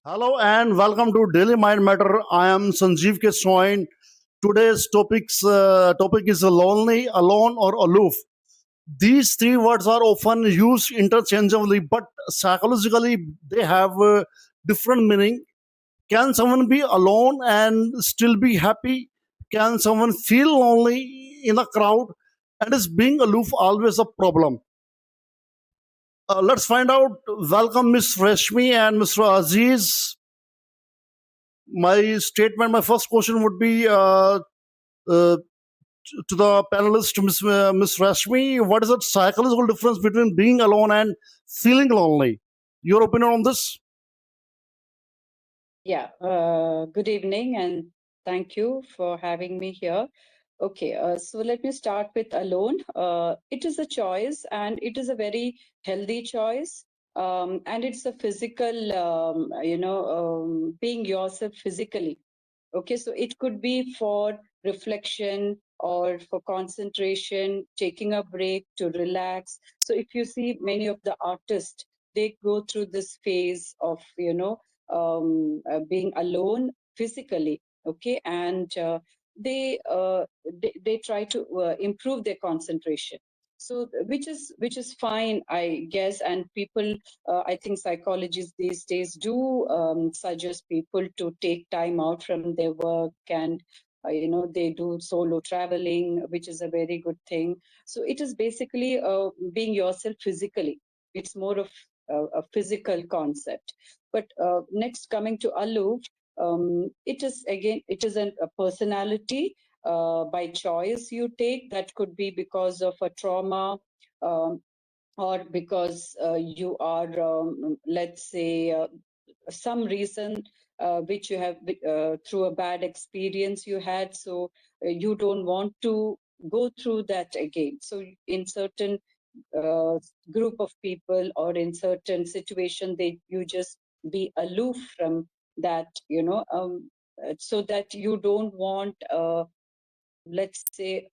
Hello and welcome to Daily Mind Matter. I am Sanjeev K. Soin. Today's topic is lonely, alone, or aloof. These three words are often used interchangeably, but psychologically they have different meaning. Can someone be alone and still be happy? Can someone feel lonely in a crowd? And is being aloof always a problem? Let's find out. Welcome, Miss Reshmi and Mr. Azeez. My first question would be uh, to the panelist, Miss Rashmi. What is the psychological difference between being alone and feeling lonely? Your opinion on this? Yeah, good evening and thank you for having me here. Okay, so let me start with alone. It is a choice and it is a very healthy choice. And it's a physical, being yourself physically. Okay, so it could be for reflection or for concentration, taking a break to relax. So if you see many of the artists, they go through this phase of, being alone physically. Okay, and they try to improve their concentration. So which is fine, I guess, and people I think psychologists these days do suggest people to take time out from their work, and they do solo traveling, which is a very good thing. So it is basically being yourself physically. It's more of a physical concept. But next, coming to Aloof, it is a personality by choice you take. That could be because of a trauma. Or because you are, let's say, some reason which you have through a bad experience you had, so you don't want to go through that again. So in certain uh, group of people or in certain situation, you just be aloof from that, so that you don't want, let's say,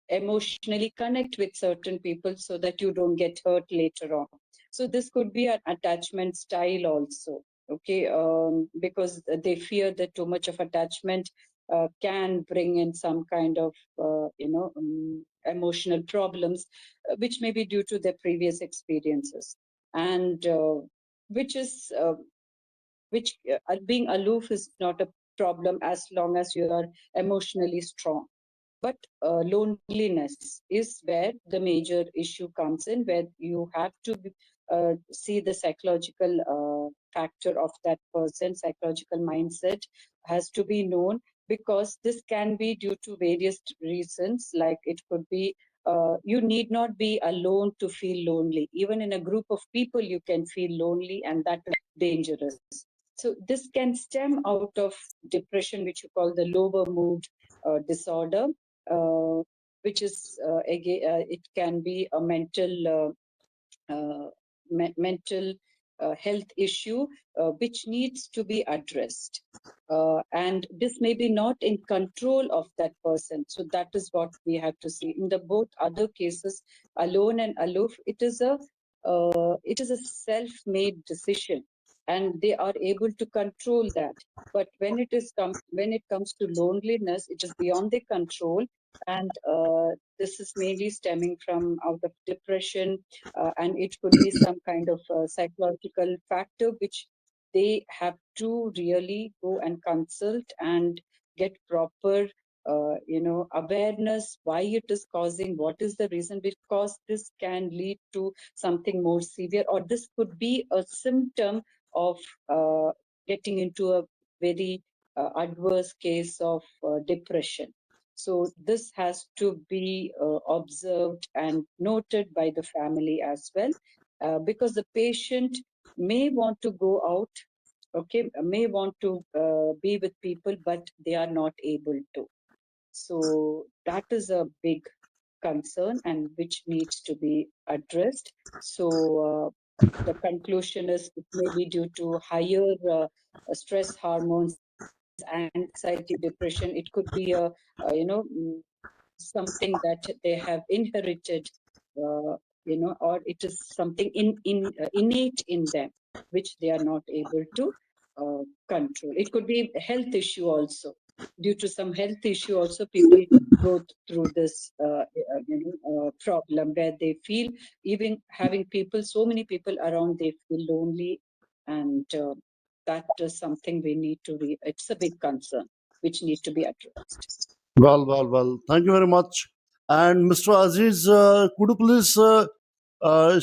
emotionally connect with certain people so that you don't get hurt later on. So this could be an attachment style also. Okay, because they fear that too much of attachment can bring in some kind of emotional problems, which may be due to their previous experiences, and which is which being aloof is not a problem as long as you are emotionally strong. But loneliness is where the major issue comes in, where you have to see the psychological factor of that person, psychological mindset has to be known, because this can be due to various reasons. Like it could be you need not be alone to feel lonely. Even in a group of people, you can feel lonely, and that is dangerous. So this can stem out of depression, which you call the lower mood disorder, which is again, it can be a mental health issue which needs to be addressed, and this may be not in control of that person. So that is what we have to see in the both other cases, alone and aloof. It is a self-made decision, and they are able to control that. But when when it comes to loneliness, it is beyond their control, and this is mainly stemming from out of depression, and it could be some kind of psychological factor which they have to really go and consult and get proper awareness why it is causing, what is the reason, because this can lead to something more severe, or this could be a symptom of getting into a very adverse case of depression. So this has to be observed and noted by the family as well, because the patient may want to go out, okay, may want to be with people, but they are not able to. So that is a big concern and which needs to be addressed. So the conclusion is it may be due to higher stress hormones, anxiety, depression. It could be something that they have inherited, or it is something innate in them which they are not able to control. It could be a health issue also. Due to some health issue also, people go through this problem where they feel, even having people, so many people around, they feel lonely, and that is something we need to it's a big concern which need to be addressed. Well. Thank you very much. And Mr. Aziz, could you please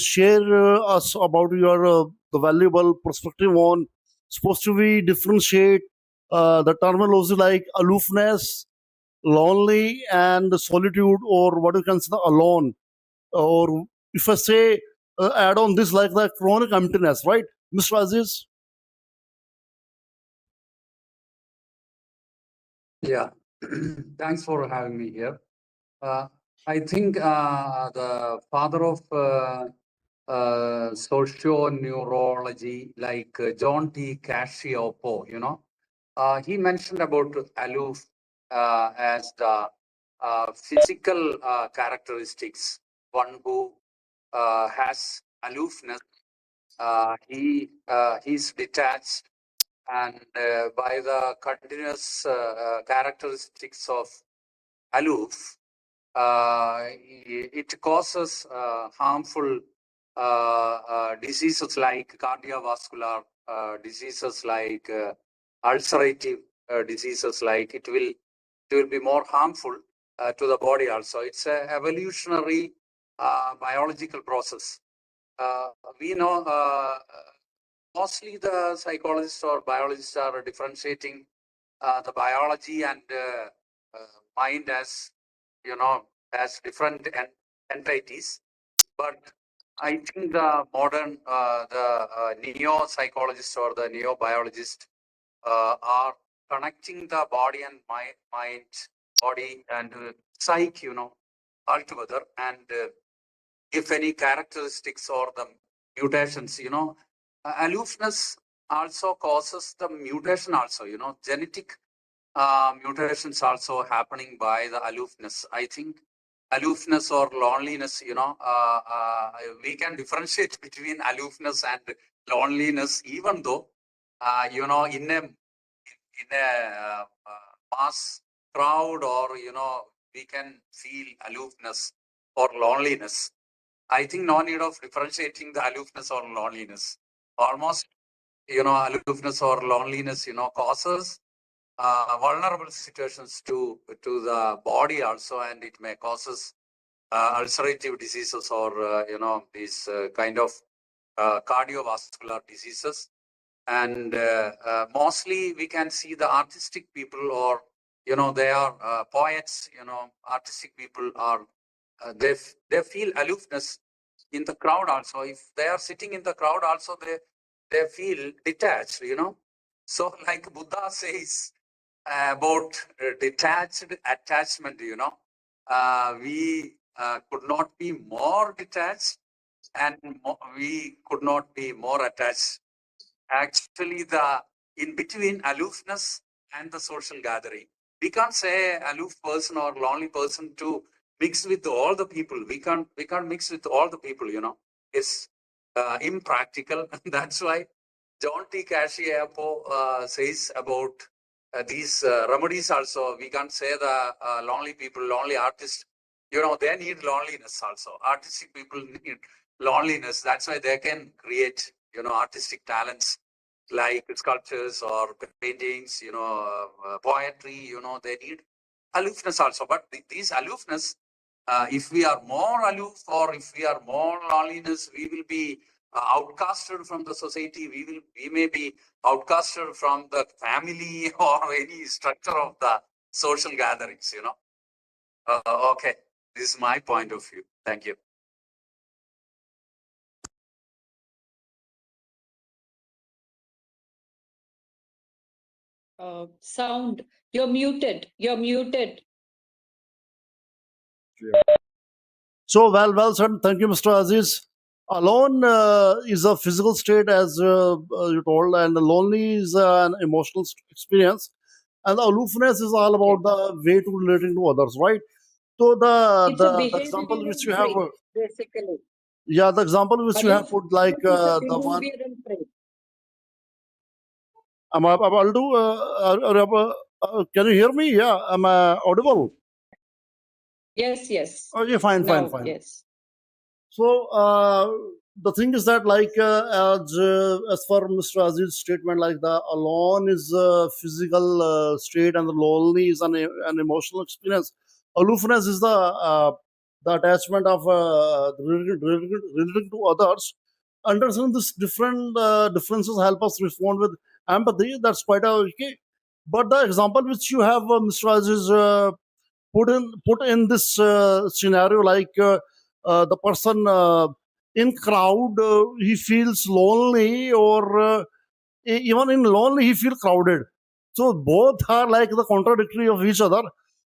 share us about your the valuable perspective on supposed to be differentiate the terminology like aloofness, lonely, and solitude, or what you consider alone, or if I say add on this like the chronic emptiness, right, Mr. Aziz? Yeah, thanks for having me here. I think the father of socio-neurology, like John T. Cacioppo, he mentioned about aloof as the physical characteristics. One who has aloofness, he's detached, and by the continuous characteristics of aloof, it causes harmful diseases like cardiovascular diseases, like ulcerative diseases, like it will be more harmful to the body also. It's an evolutionary biological process. We know mostly the psychologists or biologists are differentiating the biology and mind as, as different entities. But I think the modern, neo-psychologists or the neo-biologists are connecting the body and mind, body and psyche, all together. And if any characteristics or the mutations, aloofness also causes the mutation also, genetic mutations also happening by the aloofness. I think aloofness or loneliness, we can differentiate between aloofness and loneliness, even though, in a mass crowd, or, we can feel aloofness or loneliness. I think no need of differentiating the aloofness or loneliness. Almost, aloofness or loneliness, causes vulnerable situations to the body also, and it may causes ulcerative diseases or, these kind of cardiovascular diseases. And mostly we can see the artistic people, or, they are poets, artistic people are, they feel aloofness in the crowd also. If they are sitting in the crowd also, they feel detached, So like Buddha says about detached attachment, we could not be more detached, and we could not be more attached. Actually, the in between aloofness and the social gathering, we can't say aloof person or lonely person to mix with all the people. We can't mix with all the people, It's impractical. That's why John T. Cacioppo says about these remedies also. We can't say the lonely people, lonely artists, they need loneliness also. Artistic people need loneliness. That's why they can create, artistic talents like sculptures or paintings, poetry, they need aloofness also. But these aloofness, if we are more aloof, or if we are more loneliness, we will be outcasted from the society. We may be outcasted from the family or any structure of the social gatherings, Okay, this is my point of view. Thank you. Sound, you're muted. So well said. Thank you, Mr. Aziz. Alone is a physical state, as you told, and lonely is an emotional experience, and aloofness is all about the way to relating to others, right? So It's a the example behavioral which you have, trait, basically. yeah, the example which you have put, like It's a the one, behavioral trait. Am I able to? Can you hear me? Yeah, am I audible? Yes. Okay, fine. Now, yes. So the thing is that, like, as for Mr. Aziz's statement, like the alone is a physical state, and the lonely is an emotional experience. Aloofness is the attachment of relating to others. Understanding this different differences help us respond with empathy. That's quite okay. But the example which you have, Mr. Aziz, put in this scenario, like the person in crowd, he feels lonely, or even in lonely he feel crowded. So both are like the contradictory of each other.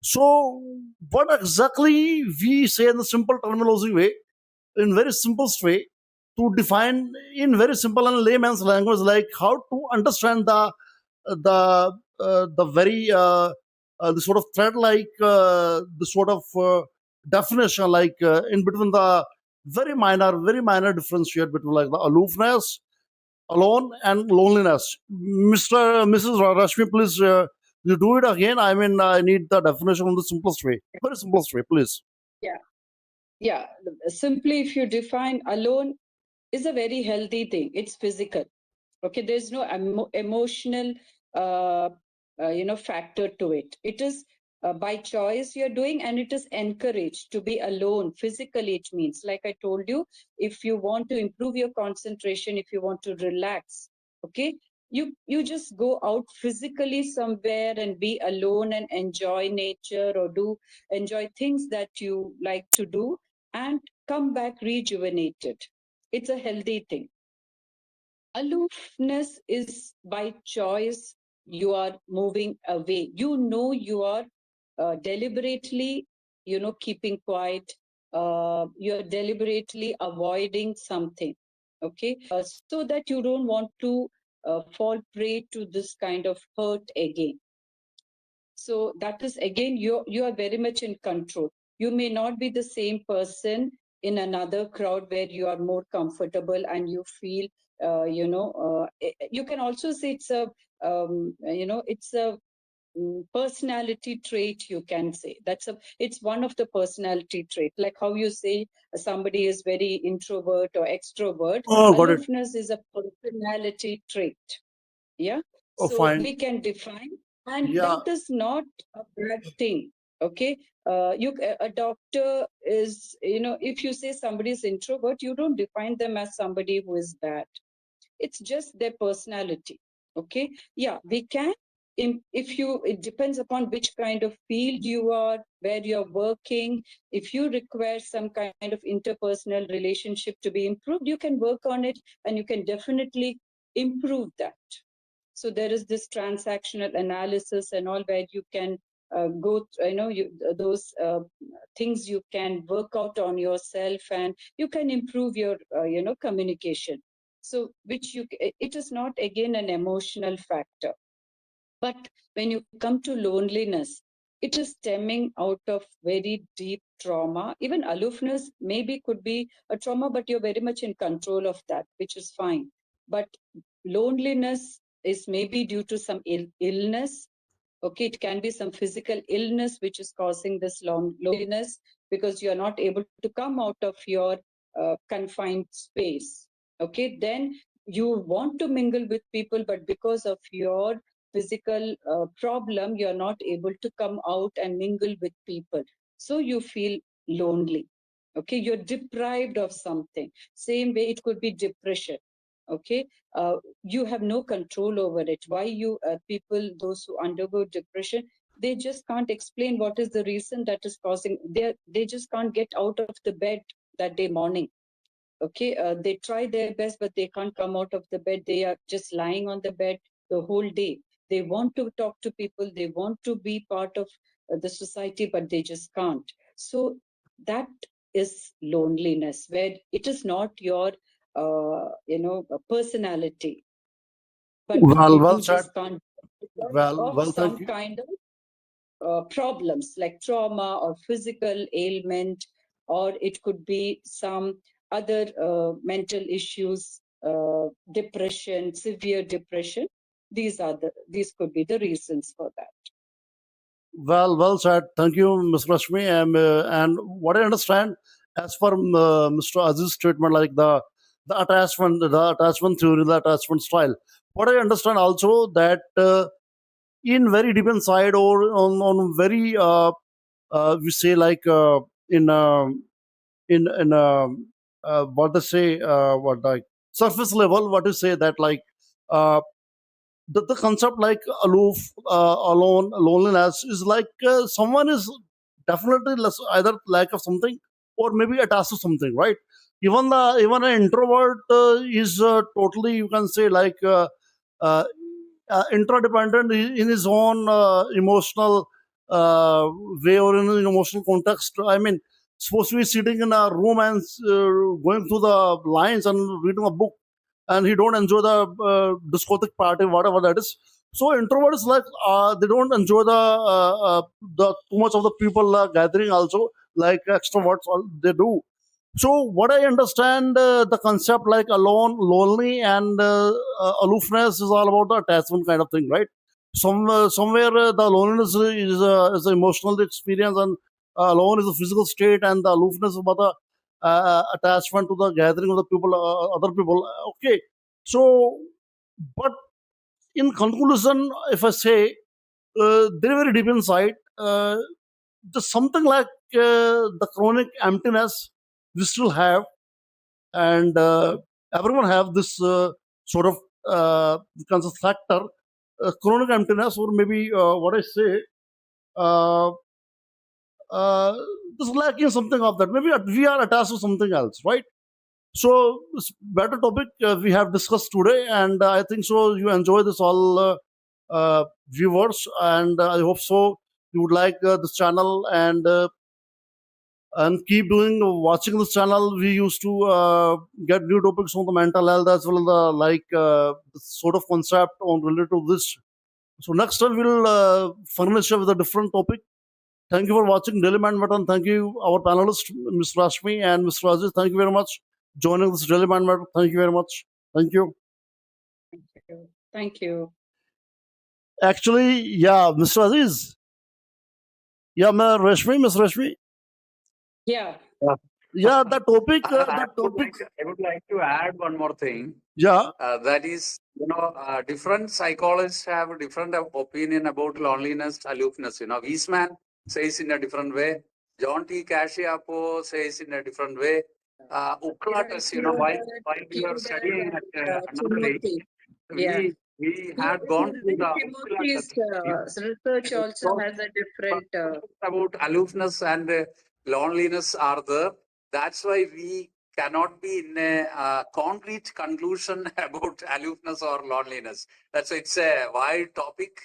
So what exactly we say in the simple terminology way, in very simplest way, to define in very simple and layman's language, like how to understand the very the sort of thread, like the sort of definition, like in between the very minor difference here between, like, the aloofness, alone, and loneliness. Mrs. Rashmi, please, you do it again. I mean, I need the definition in the simplest way, very simplest way, please. Yeah. Simply, if you define alone, is a very healthy thing. It's physical. Okay, there's no emotional factor to it. It is by choice you're doing, and it is encouraged to be alone physically. It means, like I told you, if you want to improve your concentration, if you want to relax, okay, you just go out physically somewhere and be alone and enjoy nature, or do enjoy things that you like to do, and come back rejuvenated. It's a healthy thing. Aloofness is by choice. You are moving away. You are deliberately, keeping quiet. You're deliberately avoiding something, okay? So that you don't want to fall prey to this kind of hurt again. So that is, again, you are very much in control. You may not be the same person in another crowd where you are more comfortable and you feel you can also say it's a it's a personality trait, you can say. It's one of the personality trait, like how you say somebody is very introvert or extrovert. Oh, got it. Aloofness is a personality trait. Yeah. Oh, So fine. we can define, and Yeah. that is not a bad thing. Okay. A doctor is, if you say somebody is introvert, you don't define them as somebody who is bad. It's just their personality. Okay. Yeah, we can. It depends upon which kind of field you are, where you're working. If you require some kind of interpersonal relationship to be improved, you can work on it, and you can definitely improve that. So there is this transactional analysis and all, where you can those things you can work out on yourself, and you can improve your communication. So it is not, again, an emotional factor. But when you come to loneliness, it is stemming out of very deep trauma. Even aloofness maybe could be a trauma, but you're very much in control of that, which is fine. But loneliness is maybe due to some illness. Okay, it can be some physical illness which is causing this loneliness, because you're not able to come out of your confined space. Okay, then you want to mingle with people, but because of your physical problem, you're not able to come out and mingle with people. So you feel lonely. Okay, you're deprived of something. Same way, it could be depression. Okay, you have no control over it. Why people, those who undergo depression, they just can't explain what is the reason that is causing. They just can't get out of the bed that day morning. Okay, they try their best, but they can't come out of the bed. They are just lying on the bed the whole day. They want to talk to people, they want to be part of the society, but they just can't. So that is loneliness, where it is not your personality, but Well you said. just can't, because of Well, thank some you. kind of problems like trauma or physical ailment, or it could be some other mental issues, depression, severe depression. these could be the reasons for that. Well said. Thank you, Ms. Rashmi. And what I understand, as per Mr. Aziz's statement, like the attachment theory, the attachment style. What I understand also that in very deep inside, or on very we say like what they say, what like surface level, what you say that like the concept like aloof, alone, loneliness is like someone is definitely less, either lack of something or maybe attached to something, right? Even an introvert is totally, you can say, like uh, interdependent in his own emotional way or in an emotional context. I mean, supposed to be sitting in a room and going through the lines and reading a book, and he don't enjoy the discotheque party, whatever that is. So introverts, like they don't enjoy the too much of the people gathering also, like extroverts they do. So what I understand, the concept like alone, lonely, and aloofness is all about the attachment kind of thing, right? Somewhere the loneliness is an emotional experience, and alone is a physical state, and the aloofness is about the attachment to the gathering of the people, other people. Okay, so but in conclusion, if I say, very deep inside, there's something like the chronic emptiness we still have, and everyone have this sort of kind of factor, chronic emptiness, or maybe what I say, uh, uh, there's lacking something of that. Maybe we are attached to something else, right? So it's better topic we have discussed today, and I think so you enjoy this all, viewers, and I hope so you would like this channel, and keep doing watching this channel. We used to get new topics on the mental health as well as the like sort of concept on related to this. So next time we'll furnish you with a different topic. Thank you for watching Daily Mind Matter, and thank you our panelists, Ms. Rashmi and Mr. Azeez. Thank you very much joining this Daily Mind Matter. Thank you very much. Thank you. Thank you. Actually, yeah, Mr. Azeez. Yeah, Reshmi, Ms. Reshmi. Yeah. Yeah, the topic. I would like to add one more thing. Yeah. That is, different psychologists have a different opinion about loneliness, aloofness. Wiesman says in a different way. John T. Casciapo says in a different way. Uclatus, while we were studying at Annamalai, we had gone through the Timothy's research also has a different about aloofness and loneliness are there. That's why we cannot be in a concrete conclusion about aloofness or loneliness. That's why it's a wide topic,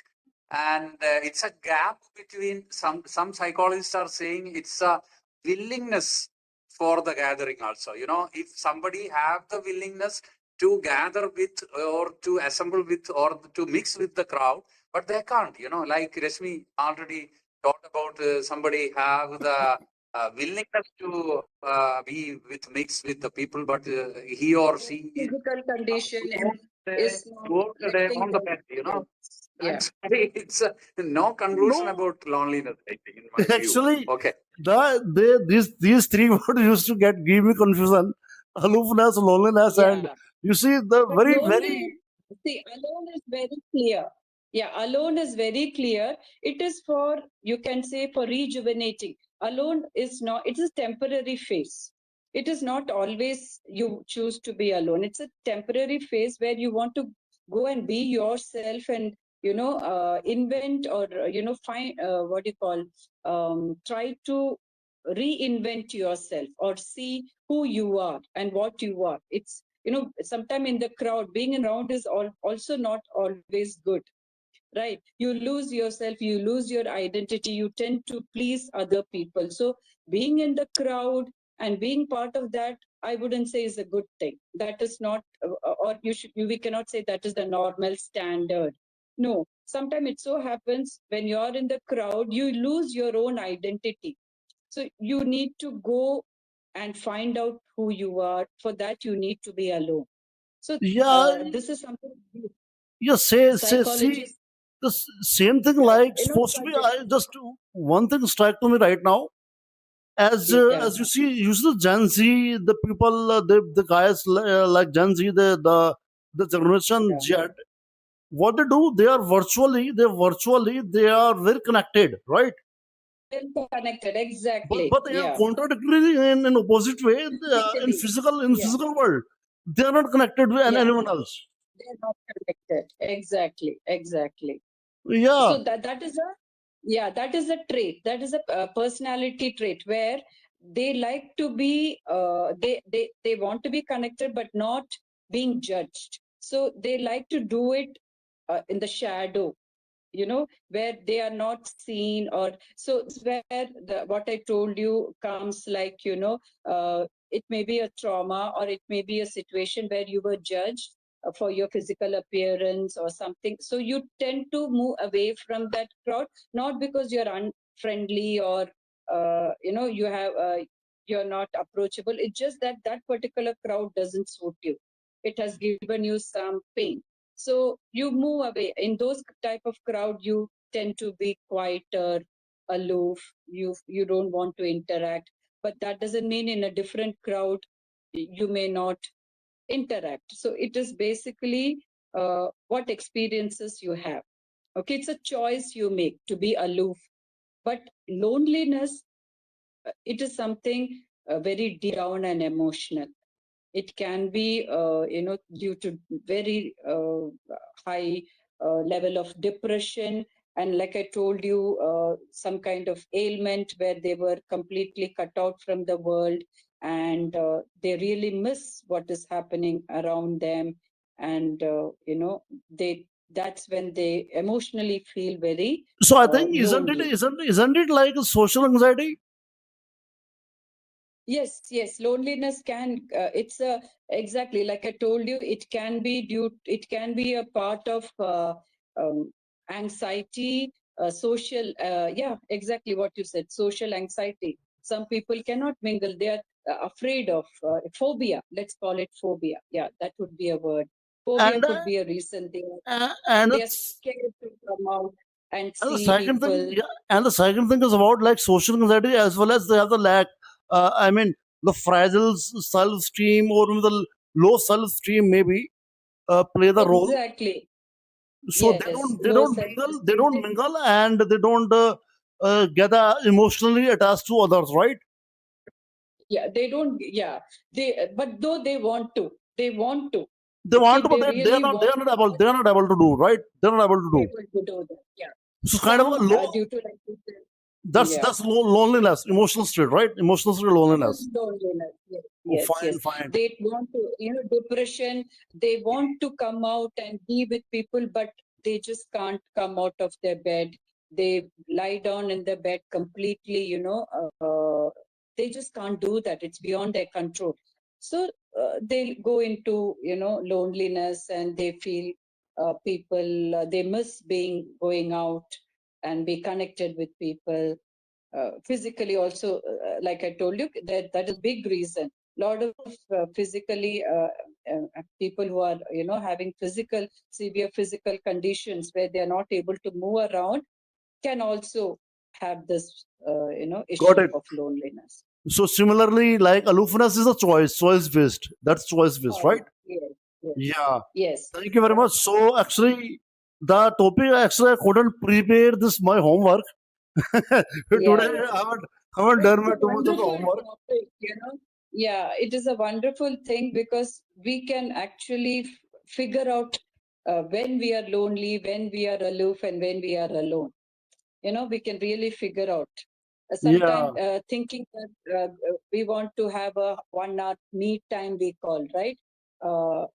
and it's a gap between some psychologists are saying it's a willingness for the gathering also. If somebody have the willingness to gather with or to assemble with or to mix with the crowd, but they can't, like Reshmi already talked about, somebody have the willingness to be with mix with the people, but he or she is physical condition is not work the day letting on the them. bed, Yeah. That's why it's no conclusion No. about loneliness, I think, in my Actually, view. Okay. These three words used to give me confusion: aloofness, loneliness, and you see the But very lonely, see, alone is very clear. Yeah, alone is very clear. It is for, you can say, for rejuvenating. Alone is not, it is a temporary phase. It is not always you choose to be alone. It's a temporary phase where you want to go and be yourself and, invent or, find, what you call, try to reinvent yourself or see who you are and what you are. It's, sometime in the crowd, being around is also not always good, right? You lose yourself, you lose your identity, you tend to please other people. So being in the crowd and being part of that, I wouldn't say is a good thing. That is not, or we cannot say that is the normal standard. No, sometimes it so happens when you're in the crowd, you lose your own identity. So you need to go and find out who you are. For that, you need to be alone. So yeah, this is something. Yeah, say see Psychologists, the same thing like supposed to be. suggest, I just one thing struck to me right now. yeah, As you see, usually Gen Z, the people, the guys like Gen Z, the generation yeah. Z, what they do, they are very connected, right? Well connected, But exactly. they are Yeah, contradictory in an opposite way. physically. In Yeah, physical world, they are not connected with yeah. anyone else. They're not connected. Exactly, exactly. Yeah. So that is a, yeah, that is a trait. That is a personality trait where they like to be they want to be connected but not being judged. So they like to do it in the shadow, where they are not seen. Or so it's where what I told you comes, like, it may be a trauma, or it may be a situation where you were judged for your physical appearance or something, so you tend to move away from that crowd, not because you're unfriendly, or you're not approachable. It's just that that particular crowd doesn't suit you. It has given you some pain, so you move away. In those type of crowd, you tend to be quieter, aloof. You don't want to interact. But that doesn't mean in a different crowd you may not interact. So it is basically what experiences you have. Okay, it's a choice you make to be aloof. But loneliness, it is something very deep down and emotional. It can be, due to very high level of depression. And like I told you, some kind of ailment where they were completely cut out from the world, and they really miss what is happening around them. And, they that's when they emotionally feel very So I think lonely. isn't it like a social anxiety? Yes, yes, loneliness can, it's a, exactly like I told you, it can be a part of anxiety, social, yeah, exactly what you said, social anxiety. Some people cannot mingle. They are afraid of phobia. Let's call it phobia. Yeah, that would be a word. Phobia And could be a reason. and They are it's scared to come out and and the see second thing, people. yeah, and the second thing is about like social anxiety as well as they have the lack. I mean, the fragile self esteem or the low self esteem maybe play the role. Exactly. So Yes, they low they self-esteem. don't mingle, and they don't get emotionally attached to others, right? Yeah, they don't. Yeah, but though they want to. They want Okay, to, but they really they want are not able, they are not able to do, right? They're not able to do. able to do that. Yeah, So kind of a some low. due to, like you said, yeah, That's loneliness, emotional state, right? Emotional state loneliness. loneliness. Yes, Oh, yes, fine, yes. fine. They want to, depression. They want to come out and be with people, but they just can't come out of their bed. They lie down in the bed completely. They just can't do that. It's beyond their control. So they go into, loneliness, and they feel people. They miss being going out and be connected with people. Physically also, like I told you, that is a big reason. A lot of physically people who are, having severe physical conditions where they are not able to move around, can also have this Got issue it. of loneliness. So similarly, like aloofness is a choice based. That's choice based, right? Yes, yes, Yeah. yes, Thank you very yes. much. So actually, the topic actually I couldn't prepare this my homework. Yeah, Today yeah. I haven't It's done my a too much of the wonderful homework. topic, Yeah, it is a wonderful thing because we can actually figure out when we are lonely, when we are aloof, and when we are alone. We can really figure out. Sometimes Yeah. thinking that we want to have a 1 hour me time, we call, right? Uh,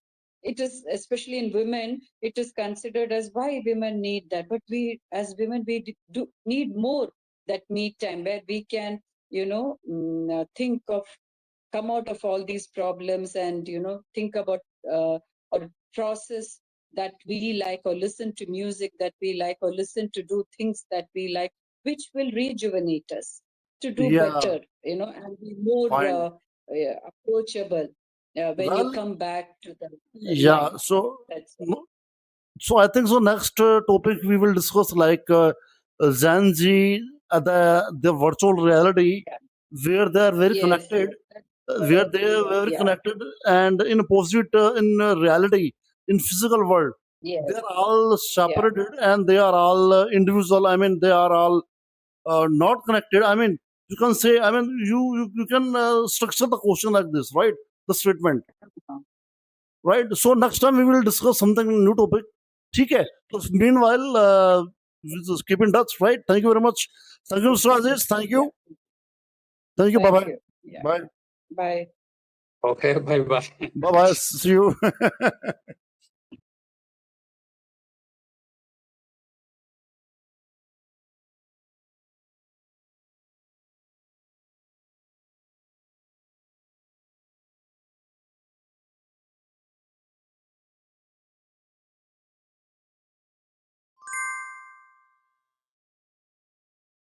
it is, especially in women, it is considered as why women need that. But we, as women, we do need more that me time where we can, think of, come out of all these problems, and think about or process that we like, or listen to music that we like, or listen to do things that we like, which will rejuvenate us to do Yeah. better, and be more Fine. approachable when you Well, come back to the yeah. line. So That's no, So I think so. Next topic we will discuss like Zanji, the virtual reality, where they are very Yes, connected, that's where what they are very yeah, connected, and in opposite in reality, in physical world, yes, they are all yeah, separated and they are all individual. I mean, they are all not connected. I mean, you can say. I mean, you can structure the question like this, right? The statement, right? So next time we will discuss something new topic. ठीक है. So meanwhile, we just keep in touch, right? Thank you very much. Thank you, Mr. Azeez. Thank you. yeah. Thank you. Bye Thank bye. you. Yeah. Bye. Bye. Okay, bye bye. Bye bye. See you.